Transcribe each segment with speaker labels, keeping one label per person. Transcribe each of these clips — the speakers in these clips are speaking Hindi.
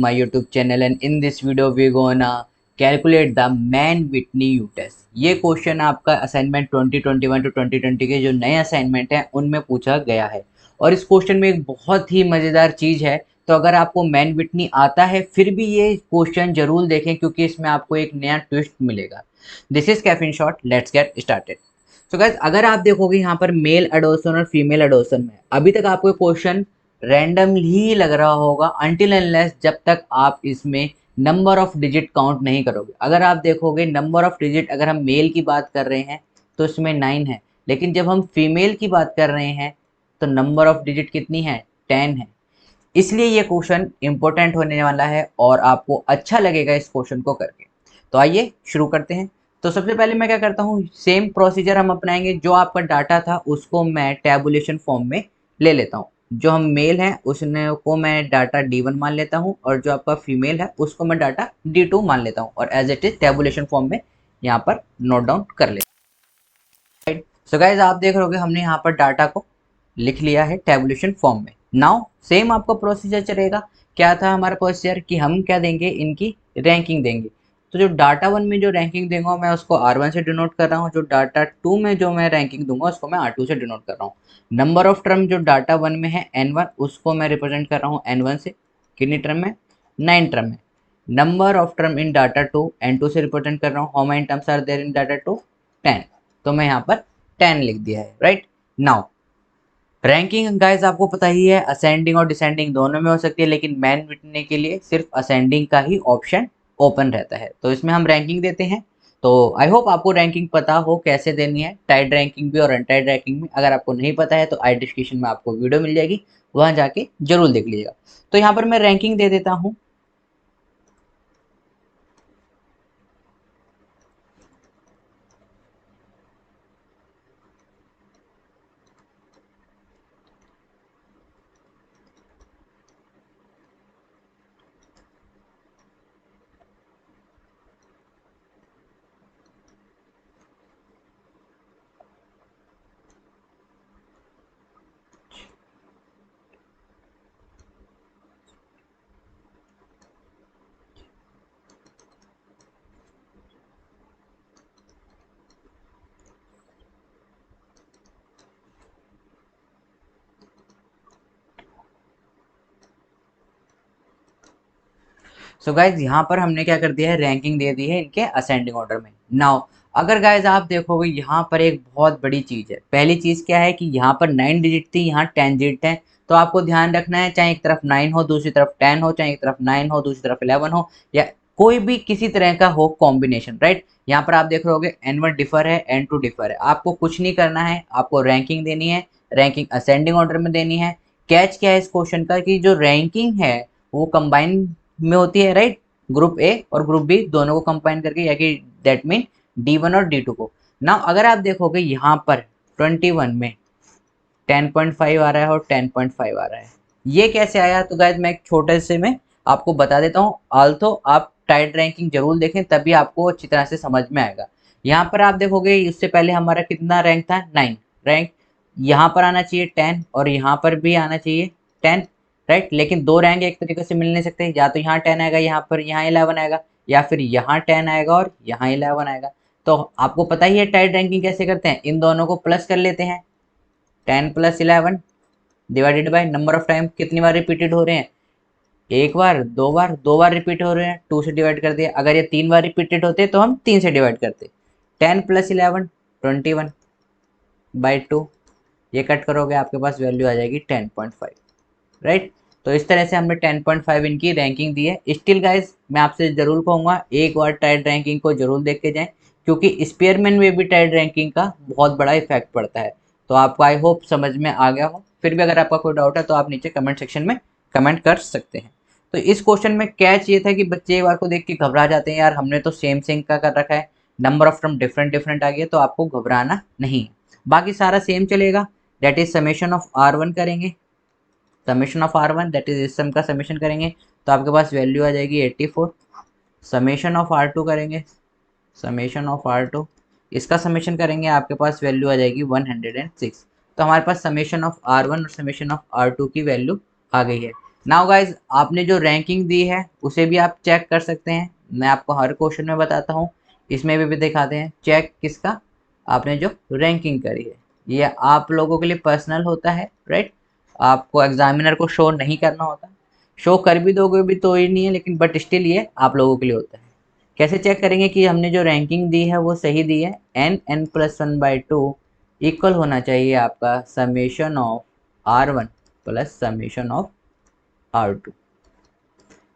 Speaker 1: My YouTube channel, and in this video we're gonna calculate the Mann-Whitney U-test। ये क्वेश्चन आपका असाइनमेंट 2021 टू 2020 के जो नए असाइनमेंट हैं उनमें पूछा गया है और इस क्वेश्चन में एक बहुत ही मज़ेदार चीज़ है। तो अगर आपको मैन-विटनी आता है फिर भी ये क्वेश्चन जरूर देखें क्योंकि इसमें आपको एक नया ट्विस्ट मिलेगा। This is caffeine shot, let's get started. So guys, अगर आप देखोगे यहाँ पर मेल एडोसन और फीमेल एडोसन में अभी तक आपको क्वेश्चन रैंडम ही लग रहा होगा अनटिल अनलेस जब तक आप इसमें नंबर ऑफ डिजिट काउंट नहीं करोगे। अगर आप देखोगे नंबर ऑफ डिजिट, अगर हम मेल की बात कर रहे हैं तो इसमें 9 है, लेकिन जब हम फीमेल की बात कर रहे हैं तो नंबर ऑफ डिजिट कितनी है, 10 है। इसलिए ये क्वेश्चन इंपॉर्टेंट होने वाला है और आपको अच्छा लगेगा इस क्वेश्चन को करके। तो आइए शुरू करते हैं। तो सबसे पहले मैं क्या करता हूँ, सेम प्रोसीजर हम अपनाएंगे। जो आपका डाटा था उसको मैं टैबुलेशन फॉर्म में ले लेता हूँ। जो हम मेल है उसने को मैं डाटा D1 मान लेता हूँ और जो आपका फीमेल है उसको मैं डाटा D2 मान लेता हूँ और as it is tabulation form में यहाँ पर नोट डाउन कर लेता हूँ। राइट, सो गाइज आप देख रहे हो हमने यहाँ पर डाटा को लिख लिया है टैबुलेशन फॉर्म में। नाउ सेम आपका प्रोसीजर चलेगा। क्या था हमारा प्रोसीजर कि हम क्या देंगे, इनकी रैंकिंग देंगे। तो जो डाटा 1 में जो रैंकिंग देंगे मैं उसको R1 से डिनोट कर रहा हूँ। जो डाटा 2 में जो मैं रैंकिंग दूंगा उसको मैं R2 से डिनोट कर रहा हूँ। नंबर ऑफ टर्म जो डाटा 1 में है N1 उसको मैं रिप्रेजेंट कर रहा हूँ N1 से। कितनी टर्म में, 9 टर्म में। Number of term in data 2 N2 से रिप्रेजेंट कर रहा हूँ। How many terms are there in data 2, 10। तो मैं यहाँ पर 10 लिख दिया है। राइट, नाउ रैंकिंग गाइस आपको पता ही है असेंडिंग और डिसेंडिंग दोनों में हो सकती है, लेकिन मैन बिटने के लिए सिर्फ असेंडिंग का ही ऑप्शन ओपन रहता है। तो इसमें हम रैंकिंग देते हैं। तो आई होप आपको रैंकिंग पता हो कैसे देनी है, टाइड रैंकिंग भी और अनटाइड रैंकिंग भी। अगर आपको नहीं पता है तो आई डिस्क्रिप्शन में आपको वीडियो मिल जाएगी, वहां जाके जरूर देख लीजिएगा। तो यहाँ पर मैं रैंकिंग दे देता हूँ। सो गाइज यहाँ पर हमने क्या कर दिया है, रैंकिंग दे दी है इनके असेंडिंग ऑर्डर में। नाउ अगर गाइज आप देखोगे यहाँ पर एक बहुत बड़ी चीज़ है। पहली चीज़ क्या है कि यहाँ पर 9 डिजिट थी, यहाँ 10 डिजिट है। तो आपको ध्यान रखना है, चाहे एक तरफ 9 हो दूसरी तरफ 10 हो, चाहे एक तरफ 9 हो दूसरी तरफ 11 हो, या कोई भी किसी तरह का हो कॉम्बिनेशन। राइट, यहाँ पर आप देख रहे होगे N1 डिफर है, N2 डिफर है। आपको कुछ नहीं करना है, आपको रैंकिंग देनी है। रैंकिंग असेंडिंग ऑर्डर में देनी है। कैच क्या है इस क्वेश्चन का कि जो रैंकिंग है वो कंबाइन में होती है। राइट, ग्रुप ए और ग्रुप बी दोनों को कंबाइन करके, या कि दैट मीन D1 और D2 को। ना अगर आप देखोगे यहाँ पर 21 में 10.5 आ रहा है और 10.5 आ रहा है, ये कैसे आया? तो गाइज मैं एक छोटे से में आपको बता देता हूँ। आल्सो आप टाइड रैंकिंग जरूर देखें तभी आपको अच्छी तरह से समझ में आएगा। यहाँ पर आप देखोगे इससे पहले हमारा कितना रैंक था, 9 रैंक। यहाँ पर आना चाहिए 10 और यहाँ पर भी आना चाहिए 10। राइट, लेकिन दो रैंक एक तरीके से मिल नहीं सकते। या तो यहाँ 10 आएगा, यहाँ पर यहाँ 11 आएगा, या फिर यहाँ 10 आएगा और यहाँ 11 आएगा। तो आपको पता ही है टाइड रैंकिंग कैसे करते हैं, इन दोनों को प्लस कर लेते हैं। 10 + 11 divided by number of time, कितनी बार रिपीटेड हो रहे हैं, एक बार, दो बार, दो बार रिपीट हो रहे हैं, 2 से डिवाइड कर दिया। अगर ये 3 बार रिपीटेड होते तो हम 3 से डिवाइड करते। 10 + 11 21/2, ये कट करोगे आपके पास वैल्यू आ जाएगी 10.5। राइट, तो इस तरह से हमने 10.5 इनकी रैंकिंग दी है। स्टिल गाइज मैं आपसे जरूर कहूँगा एक बार टाइड रैंकिंग को जरूर देख के जाएं, क्योंकि स्पेयरमैन में भी टाइड रैंकिंग का बहुत बड़ा इफेक्ट पड़ता है। तो आपको आई होप समझ में आ गया हो। फिर भी अगर आपका कोई डाउट है तो आप नीचे कमेंट सेक्शन में कमेंट कर सकते हैं। तो इस क्वेश्चन में कैच ये था कि बच्चे एक बार को देख के घबरा जाते हैं, यार हमने तो सेम सेम का कर रखा है, number of term different different आ गया। तो आपको घबराना नहीं है, बाकी सारा सेम चलेगा। That is summation of R1 करेंगे, summation of R1 that is इस सम का समेशन करेंगे तो आपके पास वैल्यू आ जाएगी 84। समेशन ऑफ R2 करेंगे, समेशन ऑफ R2 इसका समेशन करेंगे, आपके पास वैल्यू आ जाएगी 106। तो हमारे पास समेशन ऑफ R1 और समेशन ऑफ R2 की वैल्यू आ गई है। नाउ गाइज आपने जो रैंकिंग दी है उसे भी आप चेक कर सकते हैं, मैं आपको हर क्वेश्चन में बताता हूँ, इसमें भी दिखाते हैं चेक किसका, आपने जो रैंकिंग करी है। ये आप लोगों के लिए पर्सनल होता है, राइट, आपको एग्जामिनर को शो नहीं करना होता, शो कर भी दोगे भी तो ही नहीं है, लेकिन बट स्टिल ये आप लोगों के लिए होता है। कैसे चेक करेंगे कि हमने जो रैंकिंग दी है वो सही दी है, n+1/2 इक्वल होना चाहिए आपका summation of R1 plus summation of R2।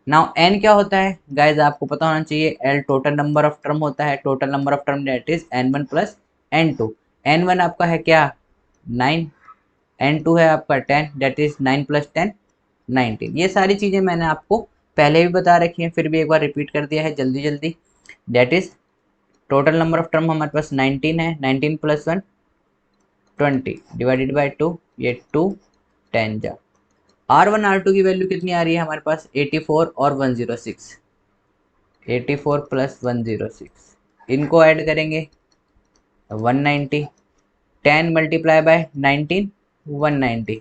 Speaker 1: Now n क्या होता है गाइज, आपको पता होना चाहिए, l total number of term होता है, total number of term that is n1 plus n2। n1 आपका है क्या 9, n2 है आपका 10 दैट इज 9 प्लस 10 19। ये सारी चीज़ें मैंने आपको पहले भी बता रखी हैं, फिर भी एक बार रिपीट कर दिया है जल्दी जल्दी। That is total number of term हमारे पास 19 है, 19 प्लस 1 20 डिवाइडेड बाई 2, ये 2 10 जा। R1 R2 की वैल्यू कितनी आ रही है हमारे पास 84 और 106, 84 प्लस 106, इनको ऐड करेंगे 190, 10 मल्टीप्लाई बाय 19 190।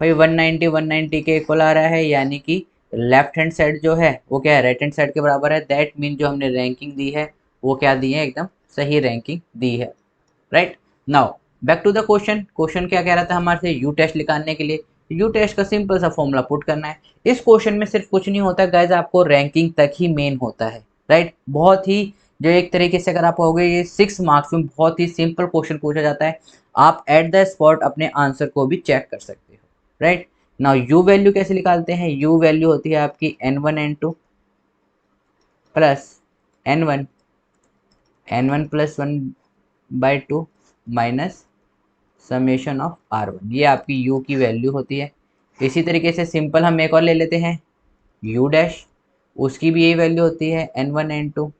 Speaker 1: भाई 190 190 के इक्वल आ रहा है, यानी कि लेफ्ट हैंड साइड जो है वो क्या है राइट हैंड साइड के बराबर है। दैट मीन जो हमने रैंकिंग दी है वो क्या दी है, एकदम सही रैंकिंग दी है, right. Now back to the question, question क्या कह रहा था हमारे से, यू टेस्ट निकालने के लिए यू टेस्ट का सिंपल सा फॉर्मूला पुट करना है। इस क्वेश्चन में सिर्फ कुछ नहीं होता गाइज, आपको रैंकिंग तक ही मेन होता है, राइट। बहुत ही जो एक तरीके से अगर आप कहोगे ये 6 मार्क्स में बहुत ही सिंपल क्वेश्चन पूछा जाता है, आप एट द स्पॉट अपने आंसर को भी चेक कर सकते हो, राइट। नाउ यू वैल्यू कैसे निकालते हैं, यू वैल्यू होती है आपकी n1 n2 plus n1 n1 plus 1/2 minus summation of R1, ये आपकी u की वैल्यू होती है। इसी तरीके से सिंपल हम एक और ले लेते हैं u डैश, उसकी भी यही वैल्यू होती है n1 n2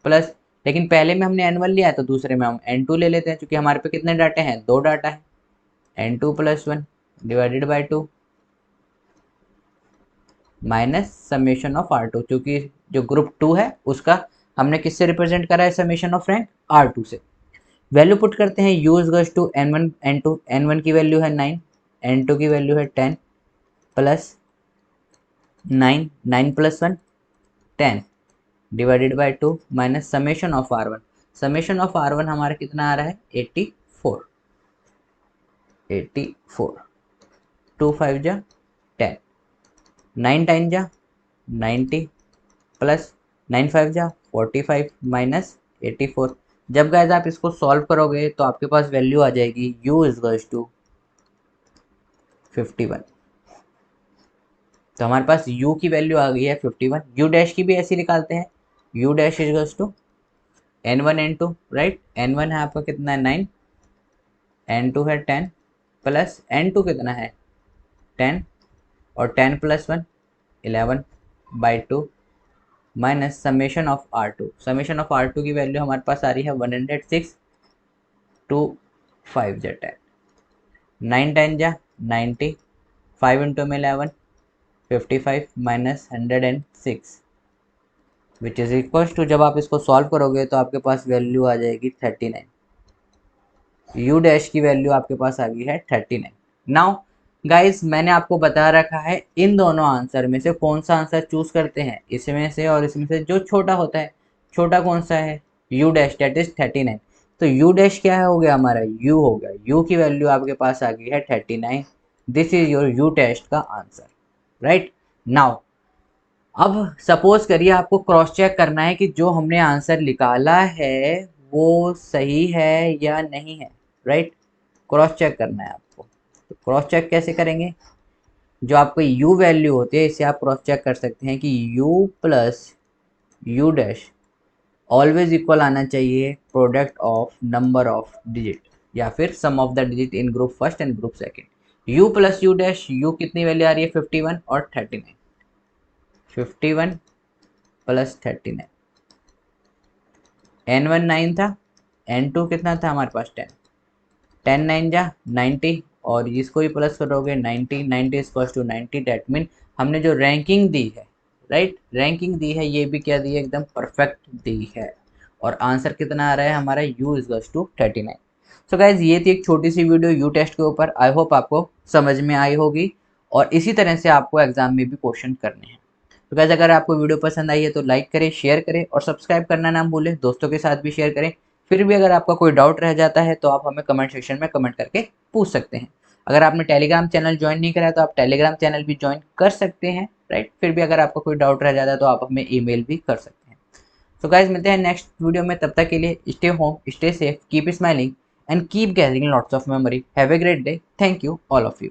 Speaker 1: प्लस, लेकिन पहले में हमने n1 लिया है तो दूसरे में हम n2 ले लेते हैं, क्योंकि हमारे पे कितने डाटा हैं, 2 डाटा है, n2 plus 1 divided by 2 minus summation of R2, क्योंकि जो ग्रुप 2 है उसका हमने किससे रिप्रेजेंट करा है, समेशन ऑफ रैंक R2 से। वैल्यू पुट करते हैं, u is to n1 n2, n1 की वैल्यू है 9, n2 की वैल्यू है 10 plus 9, 9 plus 1 10 divided by 2 minus summation of R1, summation of R1 हमारा कितना आ रहा है 84, 84 2 5 जा 10, 9 टाइम जा 90 प्लस 9 5 जा 45 माइनस 84। जब गाइस आप इसको सॉल्व करोगे तो आपके पास वैल्यू आ जाएगी u इज टू 51। तो हमारे पास u की वैल्यू आ गई है 51। u डैश की भी ऐसी निकालते हैं, u dash is to n1 n2, right. n1 है आपका कितना है 9, n2 है 10 प्लस n2 कितना है 10 और 10 plus 1 11 by 2 minus summation of R2, summation of R2 की वैल्यू हमारे पास आ रही है 106 2 5 जा 10, 9 10 जा 90, 5 इंटू में 11 55 minus 106 which is equal to, जब आप इसको सॉल्व करोगे तो आपके पास वैल्यू आ जाएगी 39, यू डैश की वैल्यू आपके पास आ गई है 39। नाउ गाइस मैंने आपको बता रखा है इन दोनों आंसर में से कौन सा आंसर चूज करते हैं, इसमें से और इसमें से जो छोटा होता है, छोटा कौन सा है यू डैश दैट इज 39। तो यू डैश क्या है हो गया हमारा यू हो गया, यू की वैल्यू आपके पास आ गई है 39, this is your U test का आंसर, राइट। नाउ अब सपोज करिए आपको क्रॉस चेक करना है कि जो हमने आंसर निकाला है वो सही है या नहीं है, राइट। क्रॉस चेक करना है आपको, तो क्रॉस चेक कैसे करेंगे, जो आपको u वैल्यू होती है इसे आप क्रॉस चेक कर सकते हैं कि u plus u dash always equal आना चाहिए product of number of digit या फिर sum of the digit in group first and group second. u plus u dash, u कितनी वैल्यू आ रही है 51 और 39, 51 प्लस 39, n1 9 था, n2 कितना था हमारे पास 10, 10 9 जा 90 और इसको ही प्लस करोगे 90, 90 इक्वल्स टू 90, डेट मीन हमने जो रैंकिंग दी है, राइट, रैंकिंग दी है ये भी क्या दी है एकदम परफेक्ट दी है, और आंसर कितना आ रहा है हमारा u equals to 39। So guys ये थी एक छोटी सी वीडियो यू टेस्ट के ऊपर, आई होप आपको समझ में आई होगी। और इसी तरह से आपको एग्जाम में भी क्वेश्चन करने हैं। तो गाइस अगर आपको वीडियो पसंद आई है तो लाइक करें, शेयर करें और सब्सक्राइब करना ना भूलें, दोस्तों के साथ भी शेयर करें। फिर भी अगर आपका कोई डाउट रह जाता है तो आप हमें कमेंट सेक्शन में कमेंट करके पूछ सकते हैं। अगर आपने टेलीग्राम चैनल ज्वाइन नहीं करा है तो आप टेलीग्राम चैनल भी ज्वाइन कर सकते हैं, राइट। फिर भी अगर आपका कोई डाउट रह जाता है तो आप हमें ईमेल भी कर सकते हैं। सो गाइस मिलते हैं नेक्स्ट वीडियो में, तब तक के लिए stay home, stay safe, keep smiling and keep gathering lots of memory. Have a great day. Thank you all of you.